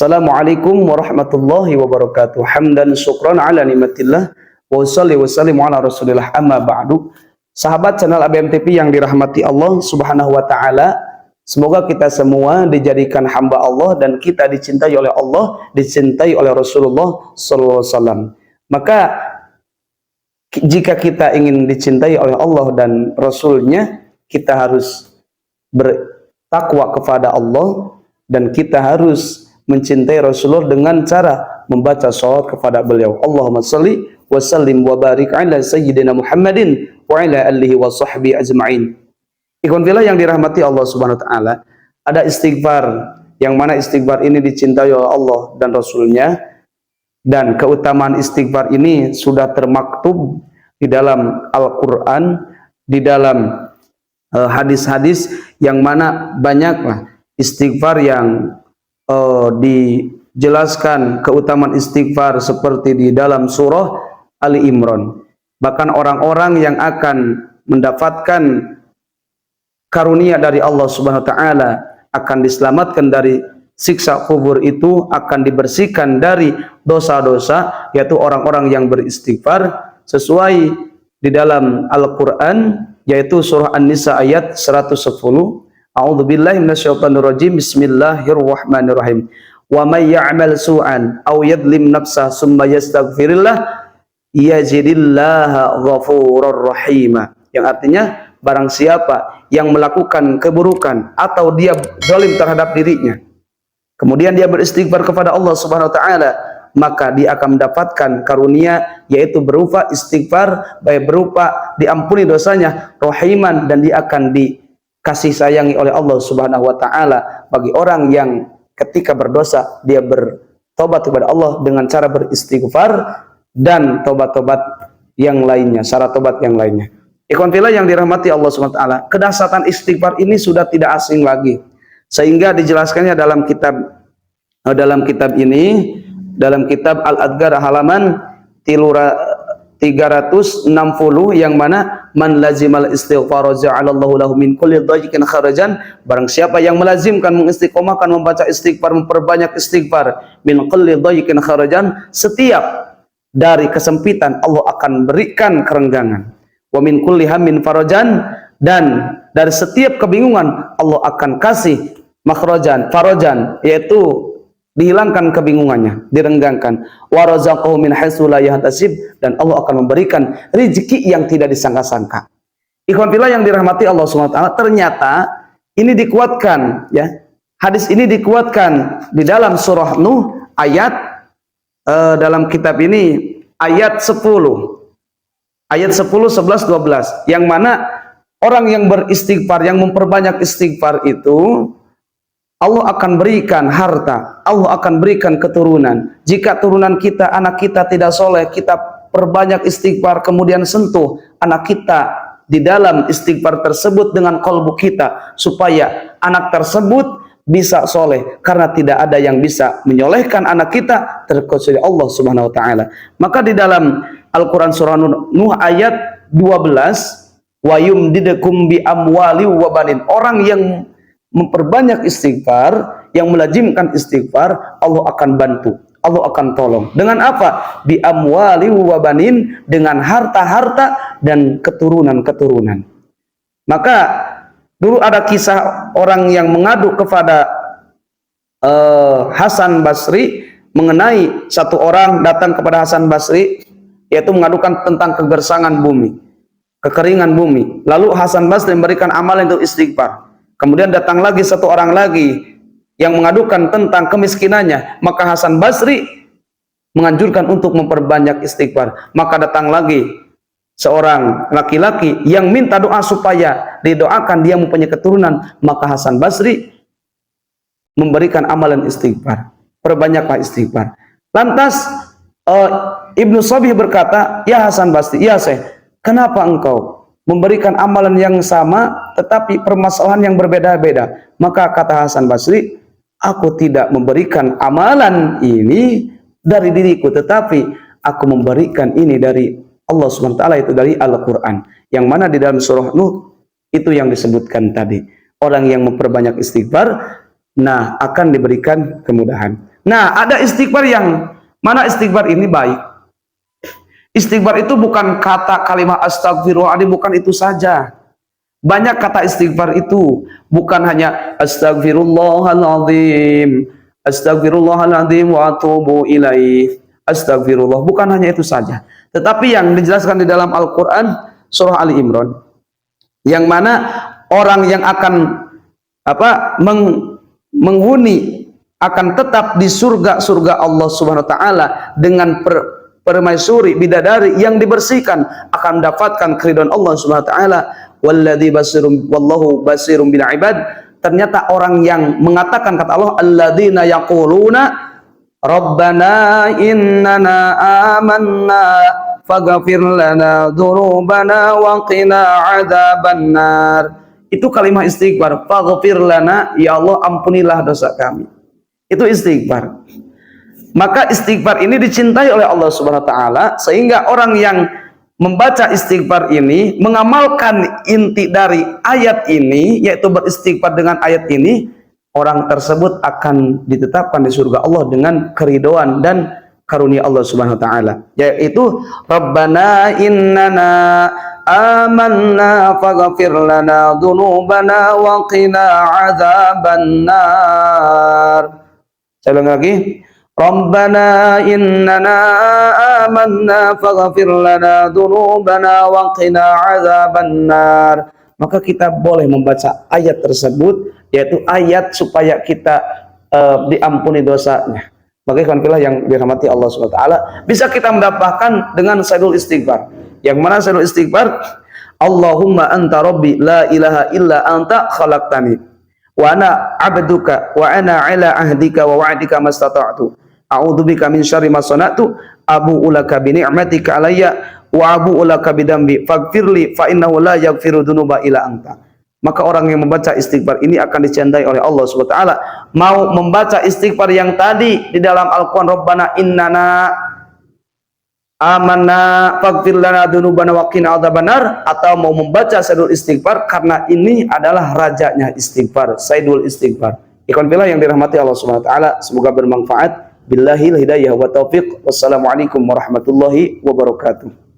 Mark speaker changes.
Speaker 1: Assalamualaikum warahmatullahi wabarakatuh. Hamdan syukran ala nikmatillah wa sholli wa sallim ala Rasulillah amma ba'du. Sahabat channel ABM TV yang dirahmati Allah Subhanahu wa taala, semoga kita semua dijadikan hamba Allah dan kita dicintai oleh Allah, dicintai oleh Rasulullah sallallahu alaihi wasallam. Maka jika kita ingin dicintai oleh Allah dan Rasulnya, kita harus bertakwa kepada Allah dan kita harus mencintai Rasulullah dengan cara membaca salawat kepada beliau. Allahumma salli wa sallim wa barik ala sayyidina Muhammadin wa ala alihi wa sahbihi ajma'in. Ikhwan fillah yang dirahmati Allah Subhanahu wa taala, ada istighfar yang mana istighfar ini dicintai oleh Allah dan Rasulnya, dan keutamaan istighfar ini sudah termaktub di dalam Al-Qur'an, di dalam hadis-hadis yang mana banyaklah istighfar yang dijelaskan keutamaan istighfar seperti di dalam surah Ali Imran. Bahkan orang-orang yang akan mendapatkan karunia dari Allah Subhanahu wa taala akan diselamatkan dari siksa kubur, itu akan dibersihkan dari dosa-dosa, yaitu orang-orang yang beristighfar sesuai di dalam Al-Qur'an, yaitu surah An-Nisa ayat 110. A'udzubillahi minasyaitonirrajim. Bismillahirrahmanirrahim. Wa may ya'mal su'an aw yadlim nafsah summa yastaghfirillah yajidillaha ghafurur rahima. Yang artinya, barang siapa yang melakukan keburukan atau dia zalim terhadap dirinya, kemudian dia beristighfar kepada Allah Subhanahu wa taala, maka dia akan mendapatkan karunia, yaitu berupa istighfar, baik berupa diampuni dosanya, rahiman, dan dia akan dikasih sayangi oleh Allah Subhanahu wa taala bagi orang yang ketika berdosa dia bertobat kepada Allah dengan cara beristighfar dan tobat-tobat yang lainnya, syarat tobat yang lainnya. Ikhwan fillah yang dirahmati Allah Subhanahu wa taala, kedahsyatan istighfar ini sudah tidak asing lagi, sehingga dijelaskannya dalam kitab ini, dalam kitab Al-Adhkar halaman 360, yang mana man lazimal istighfar ja'alallahu lahu min kulli dhajikin kharajan. Barang siapa yang melazimkan, mengistiqomahkan membaca istighfar, memperbanyak istighfar, min kulli dhajikin kharajan, setiap dari kesempitan Allah akan berikan kerenggangan. Wa min kulli hammin farajan, dan dari setiap kebingungan Allah akan kasih makhrajan, farajan, yaitu dihilangkan kebingungannya, direnggangkan. Wa razaqahu min haitsu la yahtasib, dan Allah akan memberikan rezeki yang tidak disangka-sangka. Ikhwan fillah yang dirahmati Allah Subhanahu wa taala, ternyata ini dikuatkan, ya. Hadis ini dikuatkan di dalam surah Nuh ayat dalam kitab ini ayat 10. Ayat 10, 11, 12, yang mana orang yang beristighfar, yang memperbanyak istighfar itu Allah akan berikan harta, Allah akan berikan keturunan. Jika turunan kita, anak kita tidak soleh, kita perbanyak istighfar, kemudian sentuh anak kita di dalam istighfar tersebut dengan kalbu kita, supaya anak tersebut bisa soleh, karena tidak ada yang bisa menyolehkan anak kita terkecuali Allah Subhanahu wa taala. Maka di dalam Al-Quran surah Nuh ayat 12, wa yumdidukum bi amwali wa banin, orang yang memperbanyak istighfar, yang melazimkan istighfar, Allah akan bantu, Allah akan tolong. Dengan apa? Bi amwali wa banin, dengan harta-harta dan keturunan-keturunan. Maka dulu ada kisah orang yang mengadu kepada Hasan Basri mengenai satu orang datang kepada Hasan Basri, yaitu mengadukan tentang kegersangan bumi, kekeringan bumi. Lalu Hasan Basri memberikan amalan untuk istighfar. Kemudian datang lagi satu orang lagi yang mengadukan tentang kemiskinannya, maka Hasan Basri menganjurkan untuk memperbanyak istighfar. Maka datang lagi seorang laki-laki yang minta doa supaya didoakan dia mempunyai keturunan, maka Hasan Basri memberikan amalan istighfar. Perbanyaklah istighfar. Lantas Ibnu Sabih berkata, ya Hasan Basri, ya Syekh, kenapa engkau memberikan amalan yang sama tetapi permasalahan yang berbeda-beda? Maka kata Hasan Basri, aku tidak memberikan amalan ini dari diriku, tetapi aku memberikan ini dari Allah SWT, itu dari Al-Quran, yang mana di dalam surah Nuh itu yang disebutkan tadi. Orang yang memperbanyak istighfar, nah akan diberikan kemudahan. Nah, ada istighfar yang mana istighfar ini baik. Istighfar itu bukan kata kalimat astagfirullahaladzim, bukan itu saja. Banyak kata istighfar itu, bukan hanya astagfirullahaladzim, astagfirullahaladzim wa atubu ilaih, astagfirullah, bukan hanya itu saja. Tetapi yang dijelaskan di dalam Al-Quran surah Ali Imran, yang mana orang yang akan menghuni akan tetap di surga Allah Subhanahu wa taala dengan permaisuri bidadari yang dibersihkan akan mendapatkan keridhaan Allah Subhanahu wa taala. Walladzi basirum wallahu basirum bil ibad. Ternyata orang yang mengatakan kata Allah, alladzina yaquluna rabbana innana amanna faghfir lana dzunubana wa qina adzabannar. Itu kalimat istighfar, faghfir lana, ya Allah ampunilah dosa kami. Itu istighfar. Maka istighfar ini dicintai oleh Allah Subhanahu wa taala, sehingga orang yang membaca istighfar ini, mengamalkan inti dari ayat ini, yaitu beristighfar dengan ayat ini, orang tersebut akan ditetapkan di surga Allah dengan keridhaan dan karunia Allah Subhanahu wa taala, yaitu Rabbana innana amanna faghfir lana dzunubana wa qina adzabannar. Saya ulang lagi, Rabbana innana amanna faghfir lana dzunubana wa qina adzabannar. Maka kita boleh membaca ayat tersebut, yaitu ayat supaya kita diampuni dosanya. Bagi kawan-kawan yang dirahmati Allah Subhanahu wa taala, bisa kita mendapatkan dengan sayyidul istighfar. Yang mana sayyidul istighfar? Allahumma anta rabbi la ilaha illa anta khalaqtani wa ana 'abduka wa ana 'ala ahdika wa wa'dika mastata'tu. A'udzubika min syarri ma sana'tu, abu'u laka bi ni'matika 'alayya wa abu'u laka bi dzambi faghfirli fa innahu la yaghfiru dzunuba illa anta. Maka orang yang membaca istighfar ini akan dicintai oleh Allah Subhanahu wa taala. Mau membaca istighfar yang tadi di dalam Al-Qur'an, Rabbana innana amanna faghfir lana dzunubana wa qina adzabannar, atau mau membaca sayyidul istighfar karena ini adalah rajanya istighfar, sayyidul istighfar. Ikhwan fillah yang dirahmati Allah Subhanahu wa taala, semoga bermanfaat. Billahil hidayah wa taufiq. Wassalamualaikum warahmatullahi wabarakatuh.